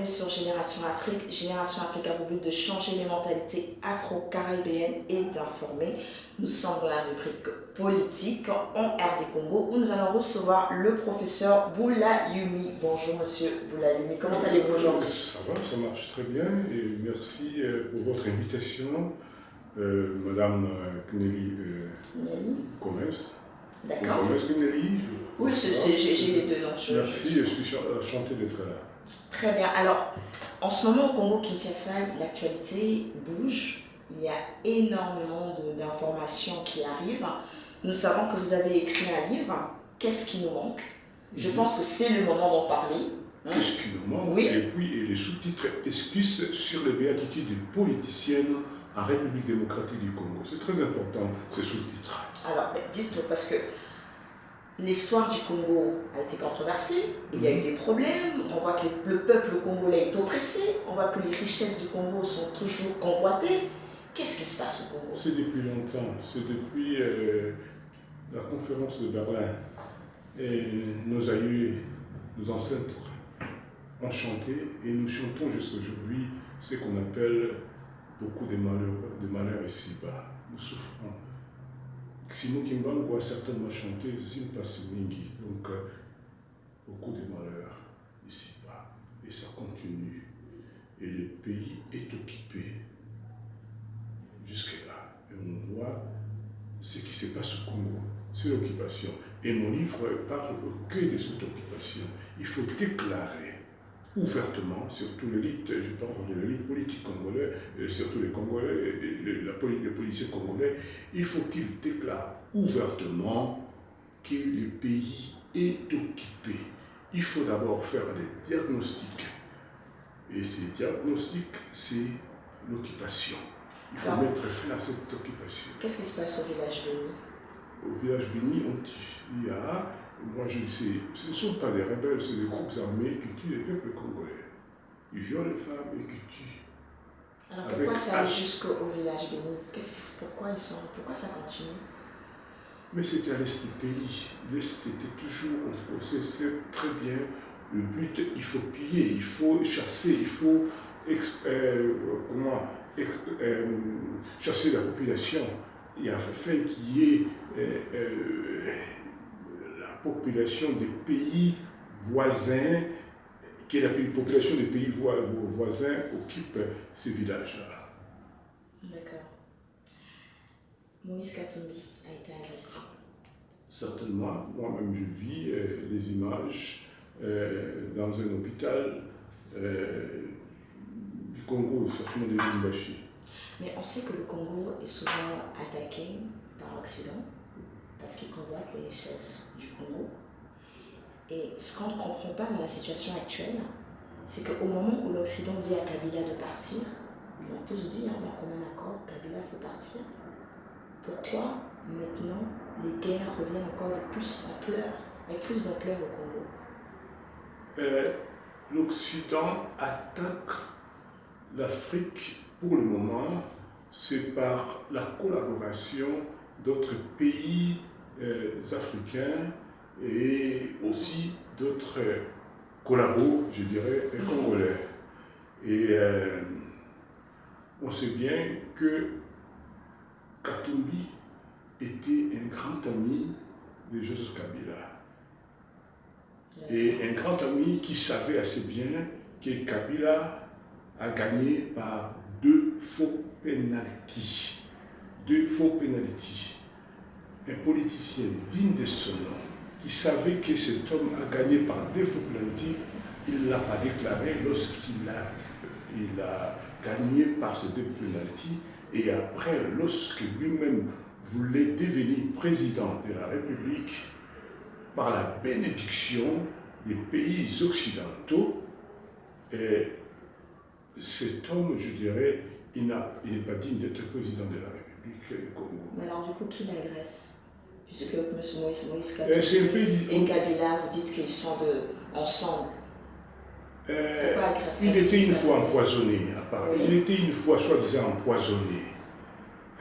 bienvenue sur Génération Afrique. Génération Afrique a pour but de changer les mentalités afro-caribéennes et d'informer. Nous sommes dans la rubrique politique en RD Congo où nous allons recevoir le professeur Boula Yumi. Bonjour monsieur Boula Yumi, comment allez-vous aujourd'hui? Ça va, ça marche très bien et merci pour votre invitation, Madame Kneli Gomez. D'accord. Gomez Kneli. Oui, j'ai les deux noms. Merci, je suis enchanté d'être là. Très bien. Alors, en ce moment au Congo-Kinshasa, l'actualité bouge. Il y a énormément d'informations qui arrivent. Nous savons que vous avez écrit un livre. Qu'est-ce qui nous manque? Je pense que c'est le moment d'en parler. Qu'est-ce qui nous manque? Oui. Et puis les sous-titres esquissent sur les béatitudes politiciennes en République démocratique du Congo. C'est très important, ces sous-titres. Alors, dites-nous, parce que l'histoire du Congo a été controversée, il y a eu des problèmes, on voit que le peuple congolais est oppressé, on voit que les richesses du Congo sont toujours convoitées. Qu'est-ce qui se passe au Congo? C'est depuis longtemps, c'est depuis la conférence de Berlin. Et nos aïeux, nos ancêtres ont chanté et nous chantons jusqu'à aujourd'hui ce qu'on appelle beaucoup de malheurs ici-bas. Nous souffrons. Simon Kimbangu a certainement chanté Zimpasi Mingi, donc beaucoup de malheurs ici-bas. Et ça continue. Et le pays est occupé jusque-là. Et on voit ce qui se passe au Congo. C'est l'occupation. Et mon livre parle que de cette occupation. Il faut déclarer ouvertement, surtout l'élite, je parle de l'élite politique congolaise, et surtout les Congolais, les policiers congolais, il faut qu'ils déclarent ouvertement que le pays est occupé. Il faut d'abord faire des diagnostics. Et ces diagnostics, c'est l'occupation. Il faut mettre fin à cette occupation. Qu'est-ce qui se passe au village Béni? Au village Béni, il y a, moi je le sais, ce ne sont pas des rebelles, c'est des groupes armés qui tuent les peuples congolais. Ils violent les femmes et qui tuent. Alors pourquoi ça arrive jusqu'au village Béni? Pourquoi ça continue? Mais c'était à l'est du pays. L'est était toujours, on sait très bien, le but, il faut piller, il faut chasser, il faut chasser la population. Il a fait qu'il y ait la population des pays voisins, que la population des pays voisins occupe ces villages-là. D'accord. Moïse Katumbi a été agressé. Certainement, moi-même je vis les images dans un hôpital du Congo, certainement de Lubumbashi. Mais on sait que le Congo est souvent attaqué par l'Occident parce qu'il convoite les richesses du Congo. Et ce qu'on ne comprend pas dans la situation actuelle, c'est qu'au moment où l'Occident dit à Kabila de partir, ils l'ont tous dit dans commun accord, Kabila faut partir. Pourquoi maintenant les guerres reviennent encore avec plus d'ampleur au Congo? L'Occident attaque l'Afrique pour le moment, c'est par la collaboration d'autres pays africains et aussi d'autres collabos, je dirais, congolais. Et on sait bien que Katumbi était un grand ami de Joseph Kabila. Et un grand ami qui savait assez bien que Kabila a gagné par deux faux pénaltys. Un politicien digne de son nom, qui savait que cet homme a gagné par deux faux pénaltys, il ne l'a pas déclaré lorsqu'il a gagné par ces deux pénaltys. Et après, lorsque lui-même voulait devenir président de la République, par la bénédiction des pays occidentaux, et cet homme, je dirais, il n'est pas digne d'être président de la République du Congo. Mais alors du coup, qui l'agresse? Puisque M. Moïse Katumbi et Kabila, vous dites qu'ils sont ensemble. Pourquoi agresser? Il était une fois empoisonné, apparemment. Oui. Il était une fois soi-disant empoisonné.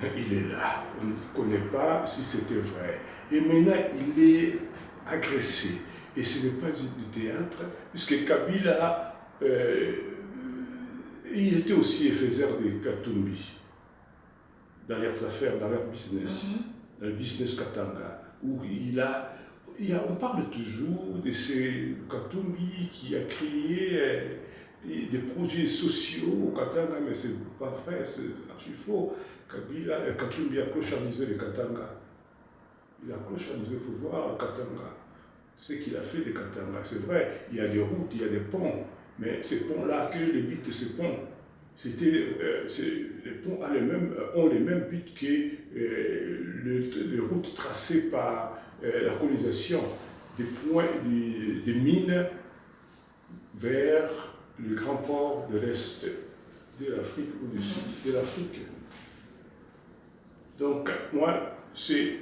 Il est là. On ne connaît pas si c'était vrai. Et maintenant, il est agressé. Et ce n'est pas du théâtre, puisque Kabila il était aussi faiseur des Katumbi dans leurs affaires, dans leur business, dans le business Katanga, où on parle toujours de ce Katumbi qui a créé des projets sociaux au Katanga, mais c'est pas vrai, c'est archi faux. Katumbi a clochardisé les Katanga. Il a clochardisé, il faut voir Katanga. Ce qu'il a fait des Katanga, c'est vrai, il y a des routes, il y a des ponts, mais ces ponts-là, que les buts de ces ponts, les ponts ont les mêmes buts que les routes tracées par la colonisation des mines vers le grand port de l'Est de l'Afrique ou du Sud de l'Afrique. Donc, moi, c'est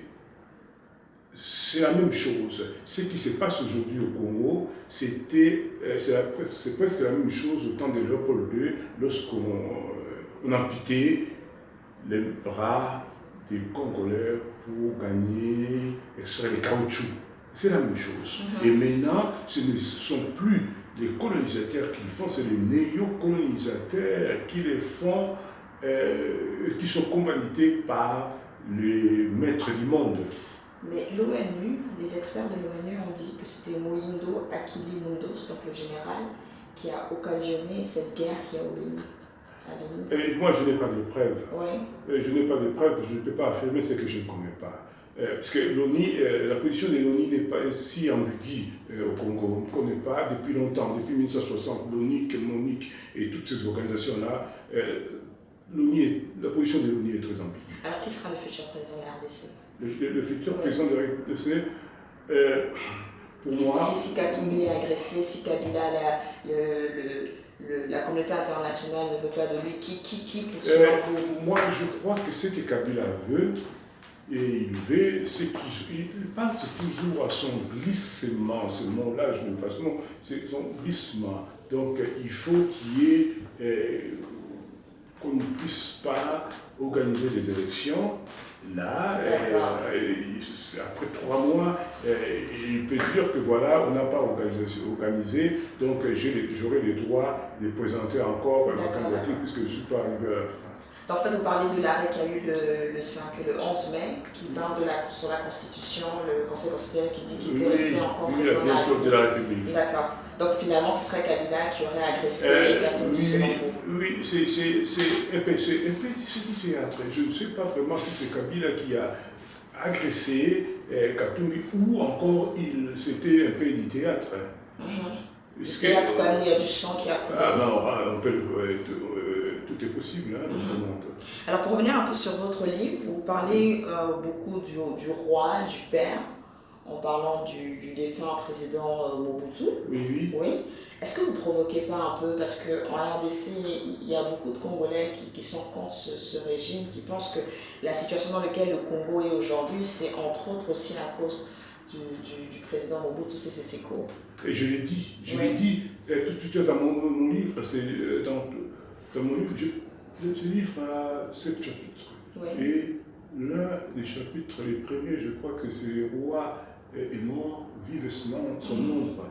la même chose. Ce qui se passe aujourd'hui au Congo, c'est presque la même chose au temps de Léopold II, lorsqu'on amputait les bras des Congolais pour gagner, extraire les caoutchoucs. C'est la même chose. Et maintenant, ce ne sont plus les colonisateurs qui le font, c'est les néo-colonisateurs qui les font, qui sont commandés par les maîtres du monde. Mais l'ONU, les experts de l'ONU ont dit que c'était Mohindo Akili Mundos, donc le général, qui a occasionné cette guerre qui a au Bénin. Et moi, je n'ai pas de preuves. Ouais. Je n'ai pas de preuves, je ne peux pas affirmer ce que je ne connais pas. Parce que la position de l'ONU n'est pas si ambiguë au Congo. On ne connaît pas depuis longtemps, depuis 1960, l'ONIC, MONIC et toutes ces organisations-là. La position de l'ONU est très ambiguë. Alors, qui sera le futur président de la RDC? Le futur président de la RDC, pour moi... Si Katumbi est agressé, si Kabila, la communauté internationale ne veut pas de lui, qui moi, je crois que ce que Kabila veut, et il veut, c'est qu'il pense toujours à son glissement. Ce mot-là, je ne passe pas, c'est son glissement. Donc, il faut qu'on ne puisse pas organiser des élections. Là, après 3 mois, il peut dire que voilà, on n'a pas organisé, donc j'aurai le droit de présenter encore ma candidature puisque je ne suis pas arrivé à la fin. En fait, vous parlez de l'arrêt qu'il y a eu le 11 mai, qui parle sur la Constitution, le Conseil constitutionnel qui dit qu'il peut rester encore président de la République. D'accord. Donc finalement, ce serait Kabila qui aurait agressé Katumbi selon vous. Oui, c'est un peu du théâtre. Je ne sais pas vraiment si c'est Kabila qui a agressé Katumbi ou encore c'était un peu du théâtre. Le théâtre, quand même, il y a du sang qui a coulé. Ah non, tout est possible dans ce monde. Alors pour revenir un peu sur votre livre, vous parlez beaucoup du roi, du père, en parlant du défunt président Mobutu. Oui. Est-ce que vous ne provoquez pas un peu, parce qu'en RDC, il y a beaucoup de Congolais qui sont contre ce régime, qui pensent que la situation dans laquelle le Congo est aujourd'hui, c'est entre autres aussi la cause du président Mobutu Sese Seko. Et je l'ai dit tout de suite dans mon livre, c'est dans mon livre, ce livre a 7 chapitres. Et l'un des chapitres, les premiers, je crois que c'est le roi est mort, vive son ombre.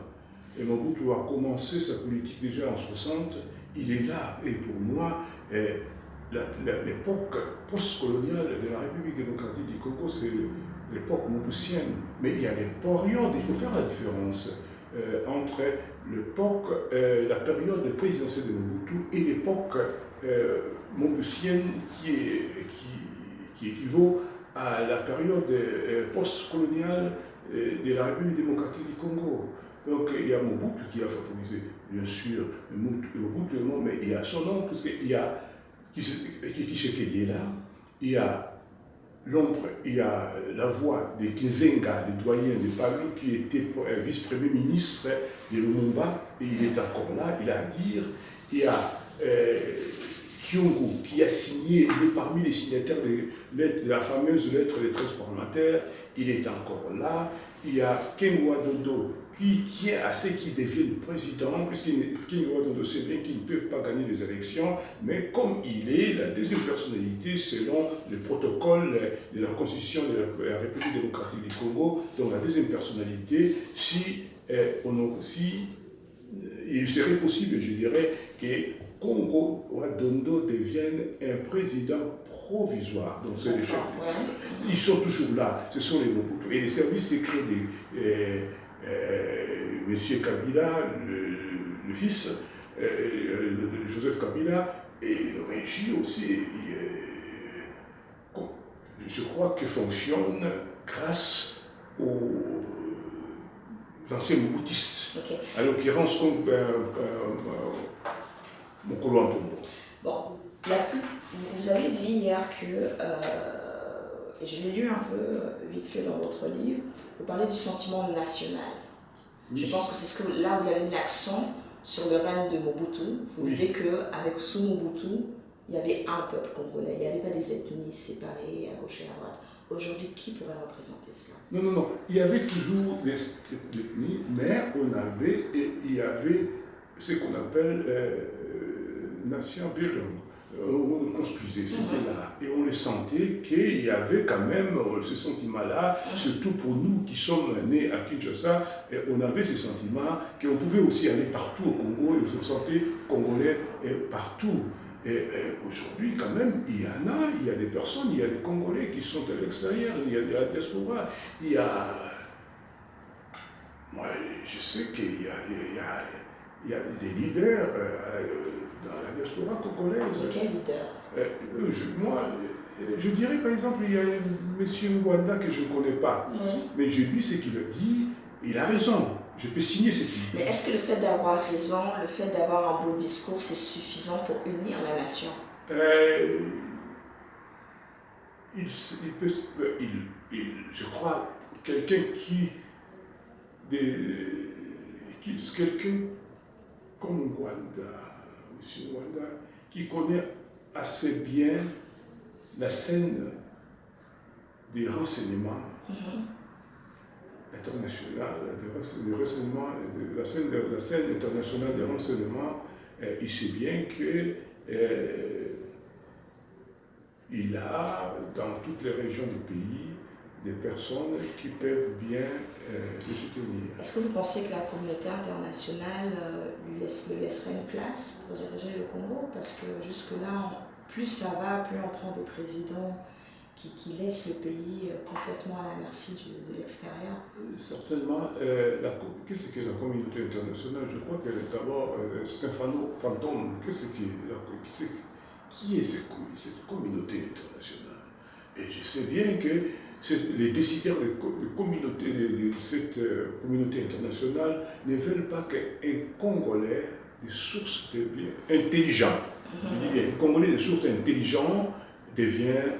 Et Mobutu a commencé sa politique déjà en 60, il est là. Et pour moi, l'époque post-coloniale de la République démocratique du Congo, c'est l'époque mobutienne. Mais il y a les périodes, il faut faire la différence entre la période présidentielle de Mobutu et l'époque mobutienne qui équivaut à la période post-coloniale de la République démocratique du Congo. Donc il y a Mobutu qui a favorisé, bien sûr, Mobutu, mais il y a son nom, parce qu'il y a qui s'était lié là, il y a l'ombre, il y a la voix de Kizenga, le doyen de Palu, qui était vice-premier ministre de Lumumba, et il est encore là, il a à dire. Il y a Kyungu, qui a signé, il est parmi les signataires de la fameuse lettre des 13 parlementaires, il est encore là. Il y a Kengwa Dodo, qui tient à ce qu'il devienne président, puisque Kengwa Dodo sait bien qu'ils ne peuvent pas gagner les élections, mais comme il est la deuxième personnalité selon le protocole de la Constitution de la République démocratique du Congo, donc la deuxième personnalité, si il serait possible, je dirais, que Congo Dondo devienne un président provisoire. Donc c'est les chefs. Ils sont toujours là. Ce sont les Mobutu. Et les services secrets de M. Kabila, le fils, Joseph Kabila, et Régis aussi, je crois que fonctionne grâce aux anciens Mobutistes. Okay. À l'occurrence, comme Mokolo Ampongo. Bon, vous avez dit hier que, et je l'ai lu un peu vite fait dans votre livre, vous parlez du sentiment national. Oui. Je pense que c'est ce que là vous avez mis l'accent sur le règne de Mobutu. Vous disiez qu'avec sous Mobutu, il y avait un peuple congolais, il n'y avait pas des ethnies séparées à gauche et à droite. Aujourd'hui, qui pourrait représenter cela? Non. Il y avait toujours des ethnies, mais il y avait ce qu'on appelle nation bilingue. On construisait, c'était là. Et on le sentait qu'il y avait quand même ce sentiment-là, surtout pour nous qui sommes nés à Kinshasa, et on avait ce sentiment qu'on pouvait aussi aller partout au Congo et on se sentait congolais partout. Et aujourd'hui, quand même, il y a des personnes, il y a des Congolais qui sont à l'extérieur, il y a de la diaspora, il y a... Moi, je sais qu'il y a des leaders dans la diaspora congolaise. Quel leader? Moi, je dirais par exemple, il y a M. Mwanda que je ne connais pas, mais j'ai lu ce qu'il a dit, il a raison. Je peux signer ce qu'il dit. Mais est-ce que le fait d'avoir raison, le fait d'avoir un beau discours, c'est suffisant pour unir la nation? Je crois, quelqu'un quelqu'un comme Mwanda, M. Mwanda, qui connaît assez bien la scène des renseignements internationale, la scène internationale des renseignements, il sait bien que il a dans toutes les régions du pays des personnes qui peuvent bien le soutenir. Est-ce que vous pensez que la communauté internationale lui laisserait une place pour diriger le Congo? Parce que jusque-là, plus ça va, plus on prend des présidents qui laisse le pays complètement à la merci de l'extérieur? Certainement. Qu'est-ce que la communauté internationale? Je crois qu'elle est d'abord c'est un fantôme. Qui est cette communauté internationale? Et je sais bien que les décideurs de cette communauté internationale ne veulent pas qu'un Congolais de source devienne intelligent. Un Congolais de source intelligent devient...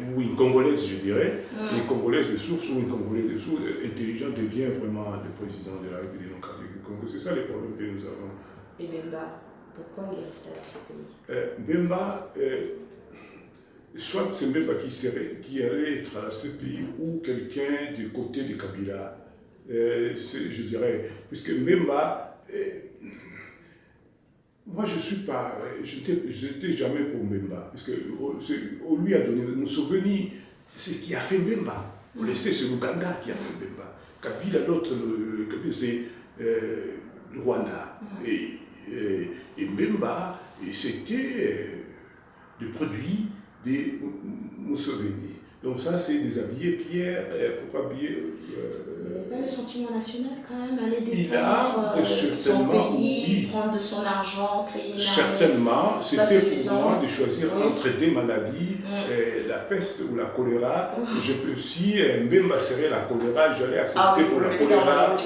ou une Congolaise, je dirais, une Congolaise de source ou une Congolaise de source intelligente devient vraiment le président de la République démocratique du Congo. C'est ça les problèmes que nous avons. Et Bemba, pourquoi il est resté avec ces pays? Bemba, soit c'est Bemba qui allait être à la CPI ou quelqu'un du côté de Kabila. Je dirais, puisque Bemba... moi, je n'étais jamais pour Mbemba, parce qu'on lui a donné nos souvenirs, c'est qui a fait Mbemba. On le sait, c'est l'Ouganda qui a fait Mbemba. Kabila, l'autre, c'est le Rwanda. Et Mbemba, c'était le produit des Mussolini. Donc ça, c'est déshabiller Pierre. Pourquoi habiller il n'avait pas le sentiment national quand même, aller défendre son pays, prendre de son argent, créer une armée. Certainement, c'était pour moi de choisir entre des maladies, la peste ou la choléra. Si Mbemba serait la choléra, j'allais accepter pour la choléra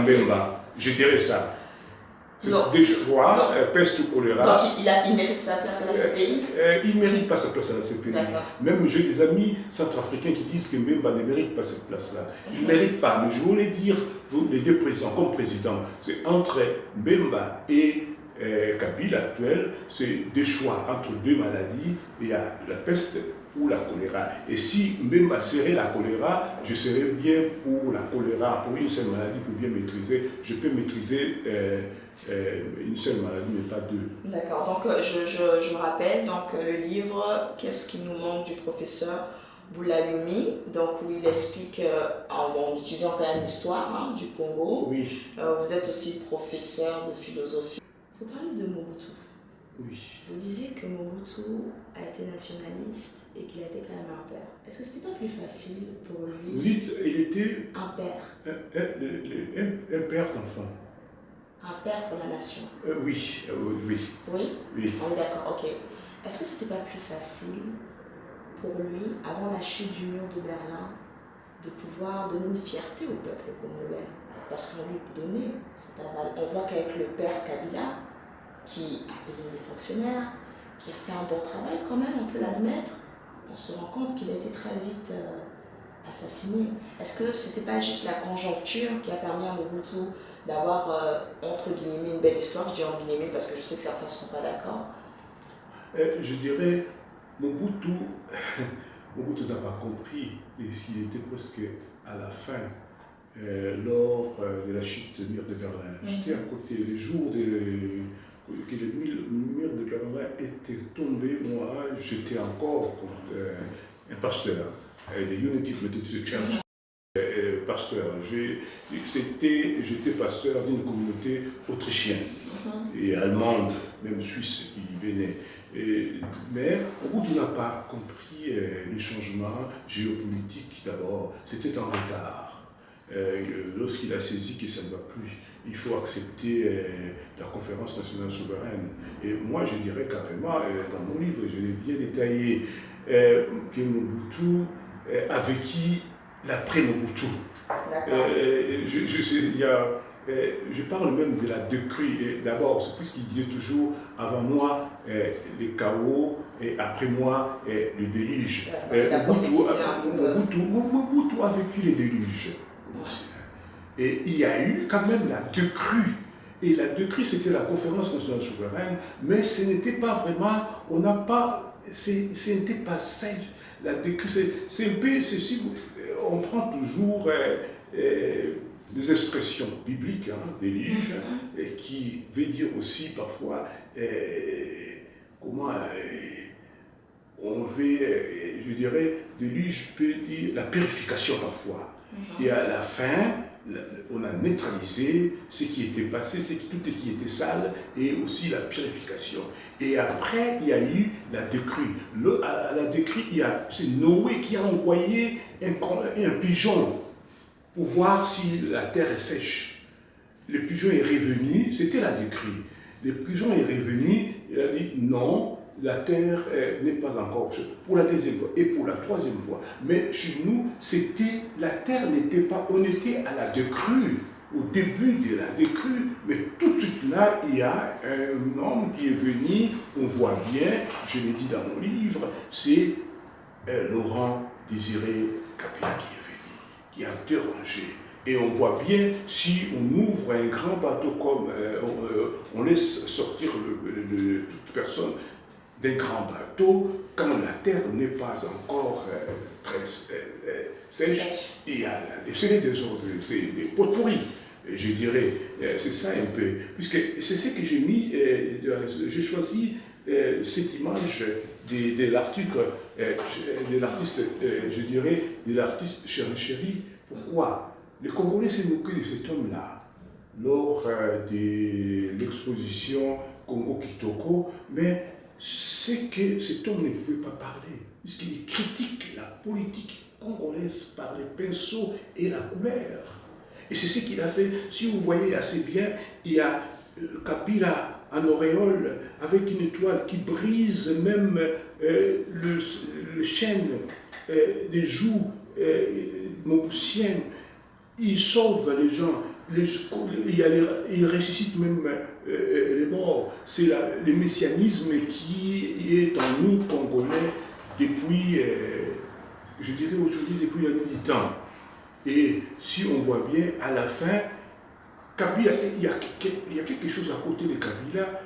Mbemba. Je dirais ça. Des choix, peste ou choléra. Donc il mérite sa place à la CPI? Il ne mérite pas sa place à la CPI. Même j'ai des amis centrafricains qui disent que Mbemba ne mérite pas cette place-là. Il ne mérite pas, mais je voulais dire, les deux présidents, comme président, c'est entre Mbemba et Kabila actuel, c'est des choix entre deux maladies. Il y a la peste ou la choléra. Et si Mbemba serait la choléra, je serais bien pour la choléra, pour une seule maladie, pour bien maîtriser. Je peux maîtriser une seule maladie, mais pas deux. D'accord, donc je rappelle, donc, le livre « Qu'est-ce qui nous manque » du professeur Boulayumi, donc où il explique, en étudiant quand même l'histoire du Congo. Oui. Vous êtes aussi professeur de philosophie. Vous parlez de Mobutu. Oui. Vous disiez que Mobutu a été nationaliste et qu'il a été quand même un père. Est-ce que c'était pas plus facile pour lui? Vous dites, il était un père. Un père d'enfant. Un père pour la nation. Oui, oui. Oui? Oui. On est d'accord, ok. Est-ce que c'était pas plus facile pour lui, avant la chute du mur de Berlin, de pouvoir donner une fierté au peuple congolais? Parce qu'on lui donnait cet aval. On voit qu'avec le père Kabila, qui a payé les fonctionnaires, qui a fait un bon travail quand même, on peut l'admettre, on se rend compte qu'il a été très vite assassiné. Est-ce que c'était pas juste la conjoncture qui a permis à Mobutu d'avoir, entre guillemets, une belle histoire? Je dis entre guillemets parce que je sais que certains ne seront pas d'accord. Je dirais, Mobutu n'a pas compris, et s'il était presque à la fin, lors de la chute du mur de Berlin. J'étais à côté, le jour que le mur de Berlin était tombé, moi, j'étais encore un pasteur, de United Methodist Church. Pasteur, j'étais pasteur d'une communauté autrichienne et allemande, même suisse qui venait. Mais Mobutu n'a pas compris les changements géopolitiques d'abord, c'était en retard. Lorsqu'il a saisi que ça ne va plus, il faut accepter la conférence nationale souveraine. Et moi, je dirais carrément, dans mon livre, je l'ai bien détaillé, que Mobutu a vécu l'après-Mobutu. Je parle même de la décrue. D'abord, c'est puisqu'il disait toujours, avant moi, les chaos, et après moi, le déluge. Mobutu a vécu les déluges. Et il y a eu quand même la décrue. Et la décrue, c'était la conférence nationale souveraine, mais ce n'était pas vraiment, ce n'était pas sage. La décrue, c'est un peu, on prend toujours des expressions bibliques, déluge, qui veut dire aussi parfois comment on veut, je dirais, déluge peut dire la purification parfois. Et à la fin, on a neutralisé ce qui était passé, tout ce qui était sale, et aussi la purification. Et après, il y a eu la décrue. À la décrue, c'est Noé qui a envoyé un pigeon pour voir si la terre est sèche. Le pigeon est revenu, c'était la décrue. Le pigeon est revenu, il a dit non, la terre n'est pas encore chaude. Pour la deuxième fois et pour la troisième fois. Mais chez nous, la terre n'était pas, on était à la décrue, au début de la décrue, mais tout de suite là, il y a un homme qui est venu, on voit bien, je l'ai dit dans mon livre, c'est Laurent Désiré Kabila qui est venu, qui a dérangé. Et on voit bien, si on ouvre un grand bateau comme on laisse sortir toute personne d'un grand bateau, quand la terre n'est pas encore très sèche, c'est des désordres, c'est des pots pourris. Je dirais, c'est ça un peu. Puisque c'est ce que j'ai mis, j'ai choisi cette image de l'article, de l'artiste, je dirais, de l'artiste Chéri. Pourquoi? Les Congolais s'est moqué de cet homme-là lors de l'exposition Congo Kitoko, mais c'est que cet homme ne pouvait pas parler, puisqu'il critique la politique congolaise par les pinceaux et la couleur. Et c'est ce qu'il a fait. Si vous voyez assez bien, il y a Kabila en auréole avec une étoile qui brise même le chêne des joues mobusiennes. Il sauve les gens. Il ressuscite même les morts. C'est le messianisme qui est en nous, Congolais, depuis, je dirais aujourd'hui, depuis la nuit du temps. Et si on voit bien, à la fin, Kabila, il y a quelque chose à côté de Kabila,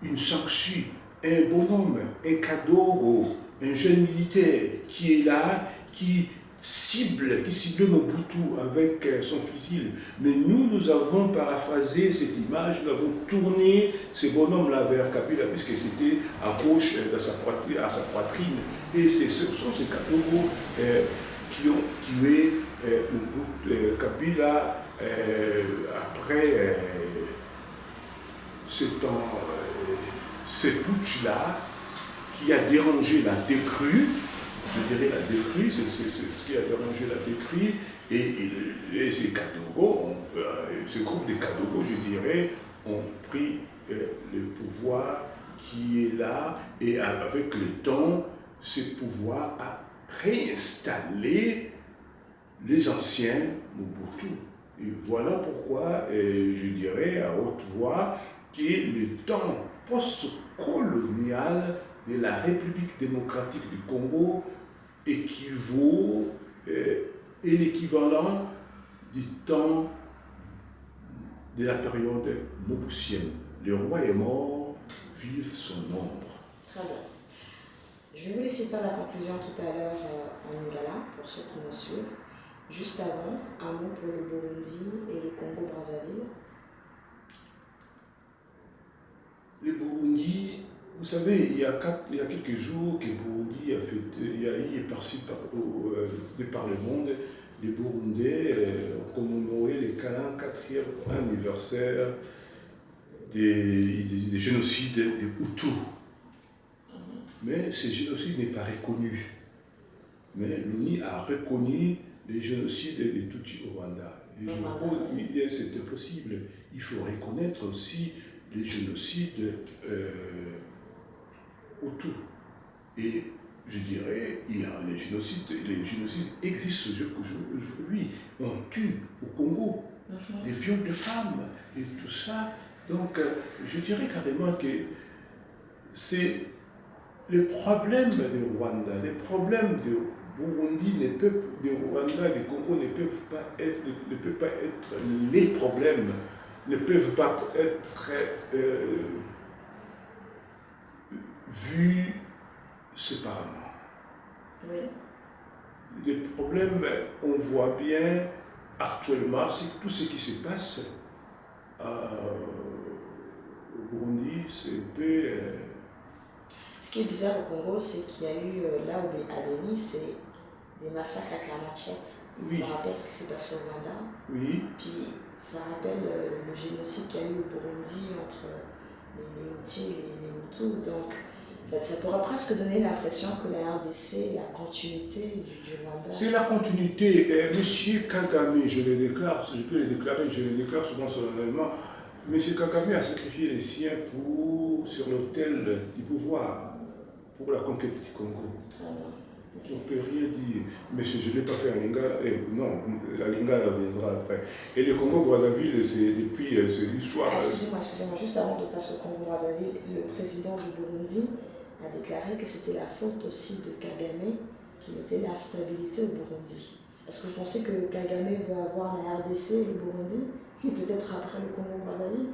une sanction, un bonhomme, un cadeau, un jeune militaire qui est là, qui qui ciblait Mobutu avec son fusil. Mais nous avons paraphrasé cette image, nous avons tourné ce bonhomme-là vers Kabila, puisque c'était à gauche de à sa poitrine. Et ce sont ces Kadogo qui ont tué Kabila après ce putsch-là qui a dérangé la décrue. Je dirais la décrue, c'est ce qui a dérangé la décrue, et ces Kadogo, ce groupe de Kadogo, je dirais, ont pris le pouvoir qui est là, et avec le temps, ce pouvoir a réinstallé les anciens Mobutu. Et voilà pourquoi je dirais à haute voix que le temps post-colonial de la République démocratique du Congo équivaut est l'équivalent du temps de la période mobusienne. Le roi est mort, vive son ombre. Très bien. Je vais vous laisser faire la conclusion tout à l'heure en Lingala, pour ceux qui nous suivent. Juste avant, un mot pour le Burundi et le Congo-Brazzaville. Le Burundi, vous savez, il y a quelques jours que Burundi est passé par le monde. Les Burundais ont commémoré le 44e anniversaire des génocides des Hutus. Mais ce génocide n'est pas reconnu. Mais l'ONU a reconnu les génocides des Tutsis au Rwanda. C'est impossible. Il faut reconnaître aussi les génocides Hutus. Et je dirais, les génocides existent aujourd'hui. On tue au Congo des viols de femmes et tout ça. Donc, je dirais carrément que c'est les problèmes de Rwanda, les problèmes de Burundi, de Rwanda, de Congo ne peuvent pas être les problèmes, ne peuvent pas être vus séparément. Oui. Les problèmes, on voit bien actuellement, c'est tout ce qui se passe au Burundi, c'est un peu... Ce qui est bizarre au Congo, c'est qu'il y a eu, là à Beni, c'est des massacres avec la machette. Oui. Ça rappelle ce qui s'est passé au Rwanda. Oui. Puis ça rappelle le génocide qu'il y a eu au Burundi entre les Hutus et les Hutus. Donc ça pourrait presque donner l'impression que la RDC est la continuité du Rwanda. C'est la continuité. Monsieur Kagame, je le déclare, je peux le déclarer, je le déclare souvent solennellement. Monsieur Kagame a sacrifié les siens sur l'autel du pouvoir pour la conquête du Congo. Okay. On ne peut rien dire. Mais je ne l'ai pas fait à Lingala. Non, la Lingala viendra après. Et le Congo-Brazzaville, c'est depuis l'histoire. Excusez-moi, juste avant de passer au Congo-Brazzaville, le président du Burundi a déclaré que c'était la faute aussi de Kagame qui mettait l'instabilité au Burundi. Est-ce que vous pensez que Kagame veut avoir la RDC et le Burundi, et peut-être après le Congo-Brazzaville?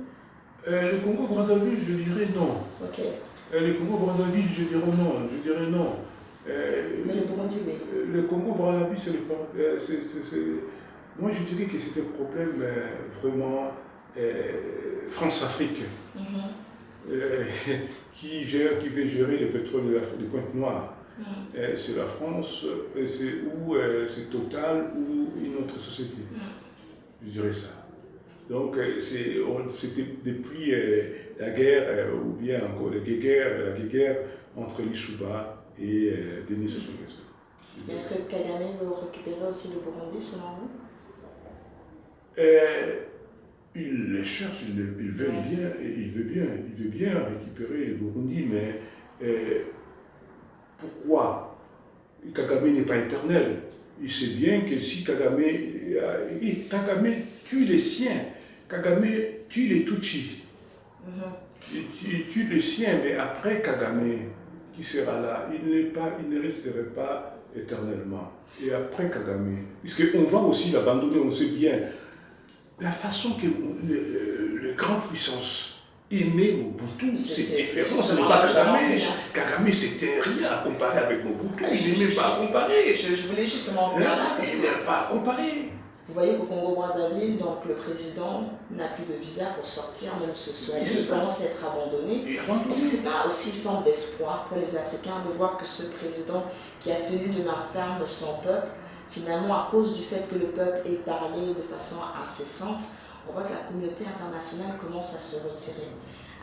Le Congo-Brazzaville, je dirais non. Ok. Le Congo-Brazzaville, je dirais non. Mais le Burundi, oui. Le Congo-Brazzaville, moi, je dirais que c'est un problème vraiment France-Afrique. Qui veut gérer le pétrole de Pointe-Noire. C'est la France, c'est Total ou une autre société. Je dirais ça. Donc, c'était depuis la guerre, ou bien encore la guerre entre l'Ishuba et Denis Sassou Nguesso. Est-ce que Kagame veut récupérer aussi le Burundi, selon vous? Il les cherche, il veut bien récupérer le Burundi, mais pourquoi? Kagame n'est pas éternel. Il sait bien que si Kagame tue les siens, Kagame tue les Tutsis. Il tue les siens, mais après Kagame, qui sera là, il ne resterait pas éternellement. Et après Kagame, puisqu'on va aussi l'abandonner, on sait bien. La façon que les grandes puissances aimer Mobutu, c'est différent, ce n'est justement pas là où je veux en Kagame. venir. Kagame, c'était rien à comparer avec Mobutu, il Je- n'aimait pas à comparer. Je voulais justement en venir là, parce Il que n'aimait pas à comparer. vous voyez qu'au Congo-Brazzaville, donc le président n'a plus de visa pour sortir, même se soigner, il commence à être abandonné. Est-ce que ce n'est pas aussi une forme d'espoir pour les Africains de voir que ce président qui a tenu de main ferme son peuple, finalement à cause du fait que le peuple ait parlé de façon incessante, on voit que la communauté internationale commence à se retirer.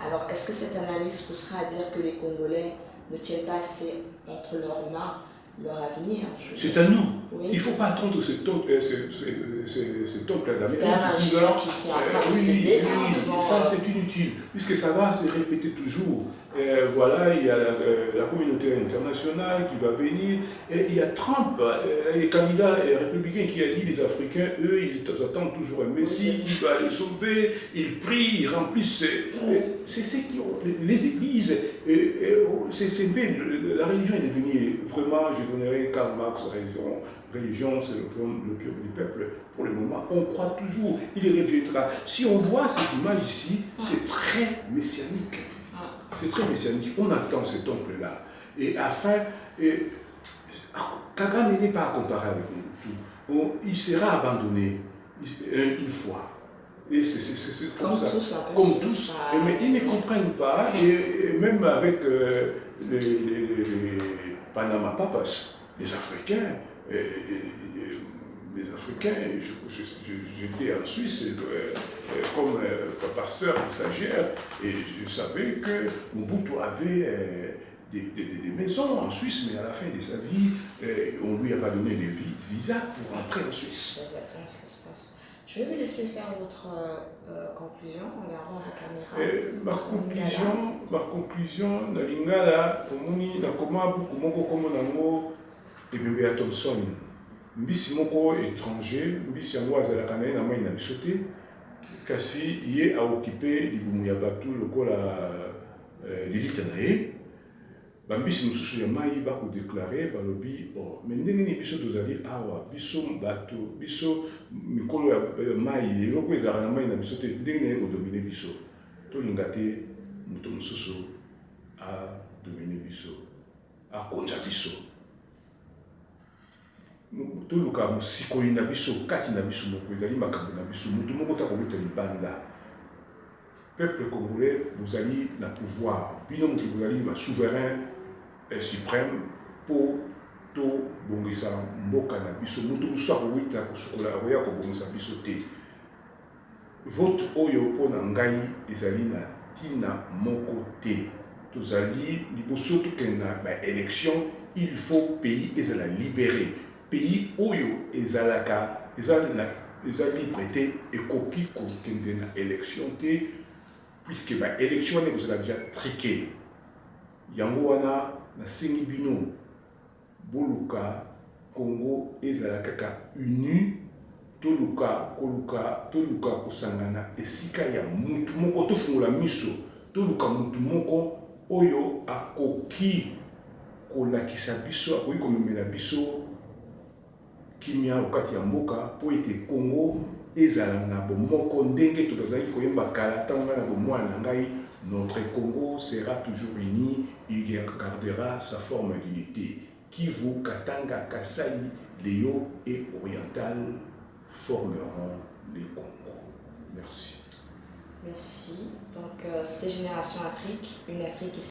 Alors est-ce que cette analyse poussera à dire que les Congolais ne tiennent pas assez entre leurs mains leur avenir? C'est à nous. Oui. Il ne faut pas attendre cet oncle Kagame. C'est quand même un géant qui est en train de céder. Oui, ça c'est inutile, puisque ça va se répéter toujours. Voilà, il y a la communauté internationale qui va venir, et il y a Trump, les candidats républicains qui a dit les Africains, eux, ils attendent toujours un Messie qui va les sauver, ils prient, ils remplissent. C'est ce qui les églises, c'est bien, la religion est devenue vraiment, je donnerai Karl Marx religion, c'est le peuple du peuple. Pour le moment, on croit toujours, il reviendra. Si on voit cette image ici, c'est très messianique. C'est très messianique. On attend cet oncle-là. Et afin, Kagame n'est pas à comparer avec Mobutu. Il sera abandonné une fois. Et c'est comme ça. Comme tous. Mais ils ne comprennent pas. Et même avec les Panama Papers, les Africains, j'étais en Suisse comme pasteur stagiaire et je savais que Mobutu avait des maisons en Suisse, mais à la fin de sa vie, on ne lui a pas donné de visa pour rentrer en Suisse. C'est exactement ce qui se passe. Je vais vous laisser faire votre conclusion en regardant la caméra. Ma conclusion, na lingala, omoni na koma buku moko komo nango ebembe ya Thompson. Mbisi moko étranger, mbisi yango azalaka na ye na mai na biso te, kasi ye aokipe libumu ya bato lokola lilita na ye. Bambisi mosusu ya mai bakodeklare balobi me ndenge nini biso tozali awa biso bato biso mikolo ya mai eloko ezalaka na mai na biso te ndenge naye kodomine biso tolinga te moto mosusu adomine biso akonza biso toluka mosikoli na biso kati na biso moko ezali makambo na biso moto moko takobeta libanda. Peuple congolais, vous allez na pouvoir bino moto bozali ma souverain suprême pour to bongisa mboka na biso moto mosusu akowita kosukola akoya kobongisa biso te. Vote oyo mpo na ngai ezali na ntina moko te. Tozali liboso tokende na baélection, il faut pays ezala libéré. Pays oyo ezalaka eza libre te ekoki kokende na élection te, puisque l'élection vous a déjà triqué. Yango wana na sengi bino boluka Congo ezala kaka uni toluka kusangana esika ya mutu moko tofungola miso toluka mutu moko oyo akoki kolakisa biso akoki komemela biso kimia okati ya mboka po ete Congo ezala na bomoko ndenge tozali koyemba kala tanga na bomwana na ngai. Notre Congo sera toujours uni, il gardera sa forme d'unité. Kivu, Katanga, Kasaï, Léo et Oriental formeront les Congo. Merci. Merci. Donc, c'était Génération Afrique, une Afrique qui